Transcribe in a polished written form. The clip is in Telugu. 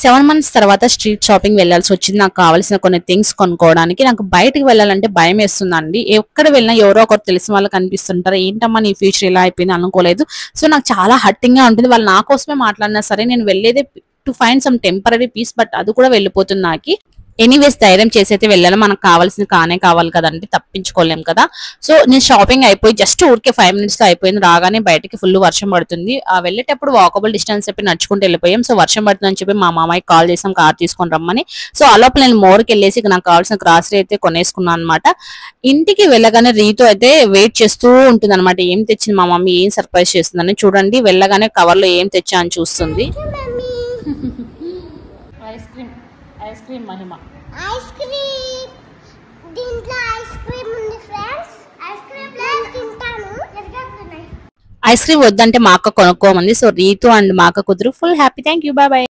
7 months తర్వాత స్ట్రీట్ షాపింగ్ వెళ్ళాల్సి వచ్చింది. నాకు కావాల్సిన కొన్ని థింగ్స్ కొనుక్కోవడానికి. నాకు బయటికి వెళ్ళాలంటే భయం వేస్తుందండి. ఎక్కడ వెళ్ళినా ఎవరో ఒకరు తెలిసిన వాళ్ళు కనిపిస్తుంటారు. ఏంటమ్మా నీ ఫ్యూచర్ ఇలా అయిపోయింది అనుకోలేదు. సో నాకు చాలా హర్టింగ్ గా ఉంటుంది. వాళ్ళు నా కోసమే మాట్లాడినా సరే నేను వెళ్ళేదే to find some temporary peace, but అది కూడా వెళ్ళిపోతుంది నాకు. ఎనీవేస్ ధైర్యం చేసైతే వెళ్ళాలి. మనకు కావాల్సింది కానే కావాలి కదండి, తప్పించుకోలేం కదా. సో నేను షాపింగ్ అయిపోయి జస్ట్ ఊరికే 5 minutes లో అయిపోయింది. రాగానే బయటకి ఫుల్ వర్షం పడుతుంది. వెళ్ళేటప్పుడు వాకబుల్ డిస్టెన్స్ చెప్పి నడుచుకుంటూ వెళ్ళిపోయాం. సో వర్షం పడుతుందని చెప్పి మా మామయ్యకి కాల్ చేసాం కార్ తీసుకొని రమ్మని. సో ఆ లోపల నేను మోర్కి వెళ్ళేసి నాకు కావాల్సిన గ్రాసరీ అయితే కొనేసుకున్నాను అనమాట. ఇంటికి వెళ్ళగానే రీతు అయితే వెయిట్ చేస్తూ ఉంటుంది అనమాట. ఏం తెచ్చింది మా మమ్మీ, ఏం సర్ప్రైజ్ చేస్తుందని. చూడండి వెళ్ళగానే కవర్ లో ఏం తెచ్చా అని చూస్తుంది. ఐస్ క్రీమ్ మహిమ, ఐస్ క్రీమ్. దీంట్లో ఐస్ క్రీమ్ ఉంది ఫ్రెండ్స్. ఐస్ క్రీమ్ నేను తింటాను. ఐస్ క్రీమ్ వద్దంటే మా అక్క కొనుక్కోమంది. సో రీతు అండ్ మా అక్క కుదురు full happy. Thank you, bye bye.